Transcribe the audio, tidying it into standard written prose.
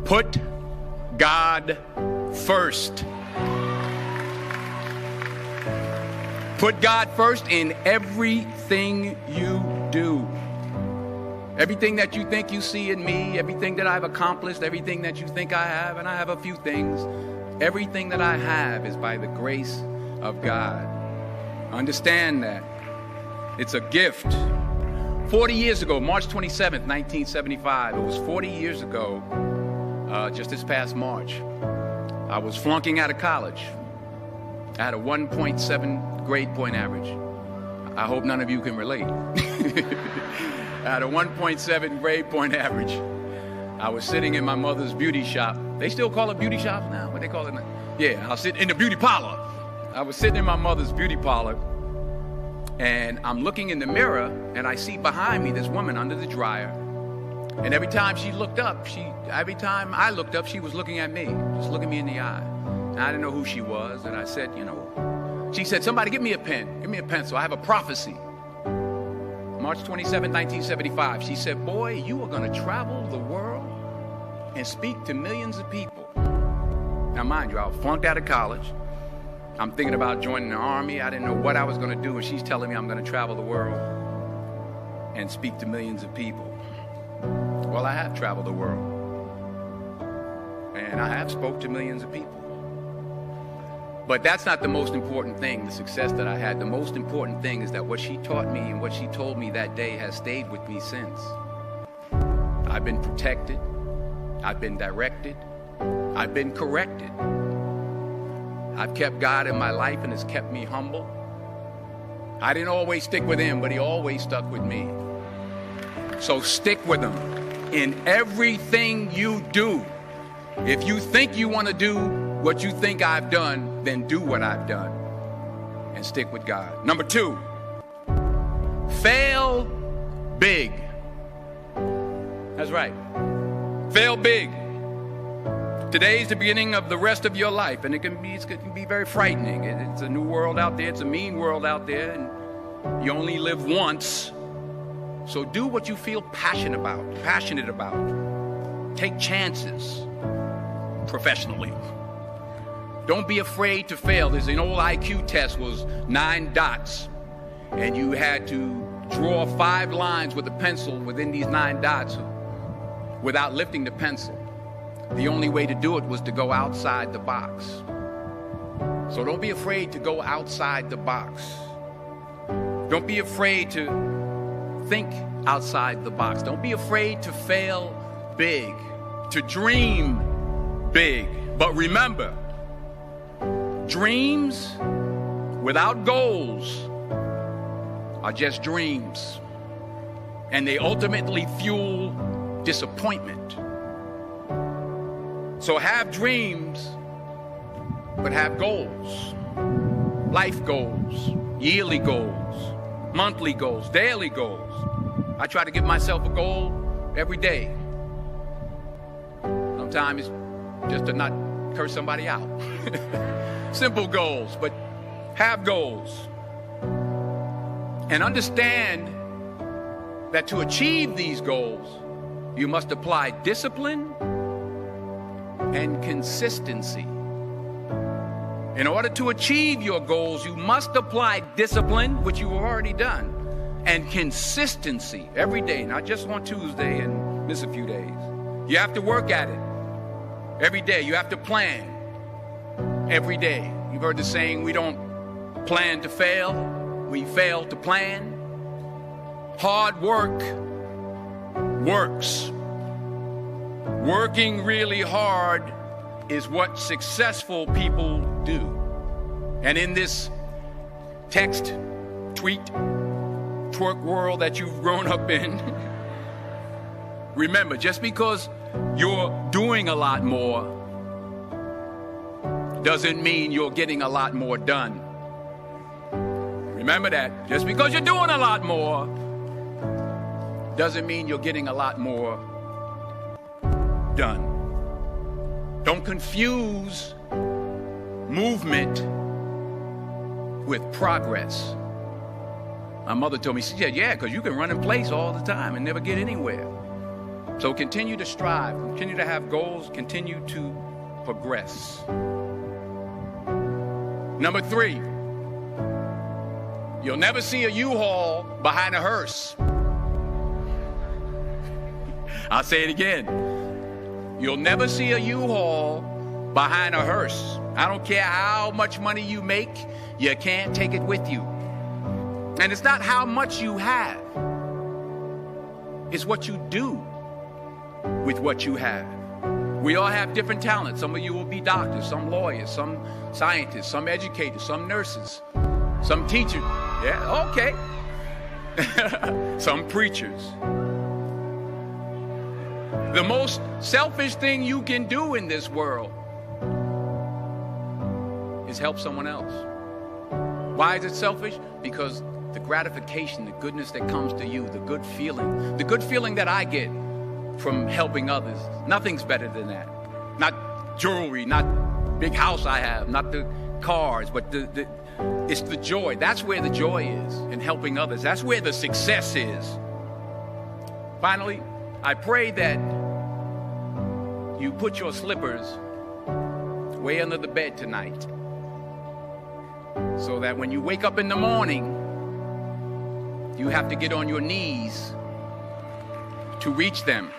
Put God first. Put God first in everything you do. Everything that you think you see in me, everything that I've accomplished, everything that you think I have, and I have a few things, everything that I have is by the grace of God. Understand that. It's a gift. 40 years ago, March 27th, 1975, it was 40 years ago, just this past March, I was flunking out of college. I had a 1.7 grade point average. I hope none of you can relate. I had a 1.7 grade point average. I was sitting in my mother's beauty shop. They still call it beauty shops now? What they call it now? Yeah, I was sitting in the beauty parlor. I was sitting in my mother's beauty parlor, and I'm looking in the mirror, and I see behind me this woman under the dryer. And every time I looked up, she was looking at me, just looking me in the eye. And I didn't know who she was, and I said, she said, somebody give me a pen, give me a pencil. I have a prophecy. March 27, 1975, she said, boy, you are going to travel the world and speak to millions of people. Now, mind you, I was flunked out of college. I'm thinking about joining the army. I didn't know what I was going to do, and she's telling me I'm going to travel the world and speak to millions of people. Well, I have traveled the world, and I have spoke to millions of people. But that's not the most important thing, the success that I had. The most important thing is that what she taught me and what she told me that day has stayed with me since. I've been protected. I've been directed. I've been corrected. I've kept God in my life, and it's kept me humble. I didn't always stick with him, but he always stuck with me. So stick with him in everything you do. If you think you want to do what you think I've done, then do what I've done and stick with God. Number 2, fail big. That's right. Fail big. Today's the beginning of the rest of your life, and it can be very frightening. It's a new world out there. It's a mean world out there, and you only live once. So do what you feel passionate about. Take chances professionally. Don't be afraid to fail. There's an old IQ test, was 9 dots, and you had to draw 5 lines with a pencil within these 9 dots without lifting the pencil. The only way to do it was to go outside the box. So don't be afraid to go outside the box. Don't be afraid to think outside the box. Don't be afraid to fail big, to dream big. But remember, dreams without goals are just dreams, and they ultimately fuel disappointment. So have dreams, but have goals. Life goals, yearly goals, monthly goals, daily goals. I try to give myself a goal every day. Sometimes it's just to not curse somebody out. Simple goals, but have goals. And understand that to achieve these goals, you must apply discipline and consistency. In order to achieve your goals, you must apply discipline, which you've already done, and consistency every day, not just on Tuesday and miss a few days. You have to work at it every day. You have to plan every day. You've heard the saying, we don't plan to fail, we fail to plan. Hard work works. Working really hard is what successful people do. And in this text, tweet, twerk world that you've grown up in, remember, just because you're doing a lot more doesn't mean you're getting a lot more done. Remember that. Just because you're doing a lot more doesn't mean you're getting a lot more done. Don't confuse movement with progress. My mother told me, she said, yeah, because you can run in place all the time and never get anywhere. So continue to strive, continue to have goals, continue to progress. Number 3, you'll never see a U-Haul behind a hearse. I'll say it again. You'll never see a U-Haul behind a hearse. I don't care how much money you make, you can't take it with you. And it's not how much you have. It's what you do with what you have. We all have different talents. Some of you will be doctors, some lawyers, some scientists, some educators, some nurses, some teachers. Yeah, okay. Some preachers. The most selfish thing you can do in this world is help someone else. Why is it selfish? Because the gratification, the goodness that comes to you, the good feeling that I get from helping others, nothing's better than that. Not jewelry, not big house I have, not the cars, but it's the joy. That's where the joy is, in helping others. That's where the success is. Finally, I pray that you put your slippers way under the bed tonight, so that when you wake up in the morning, you have to get on your knees to reach them.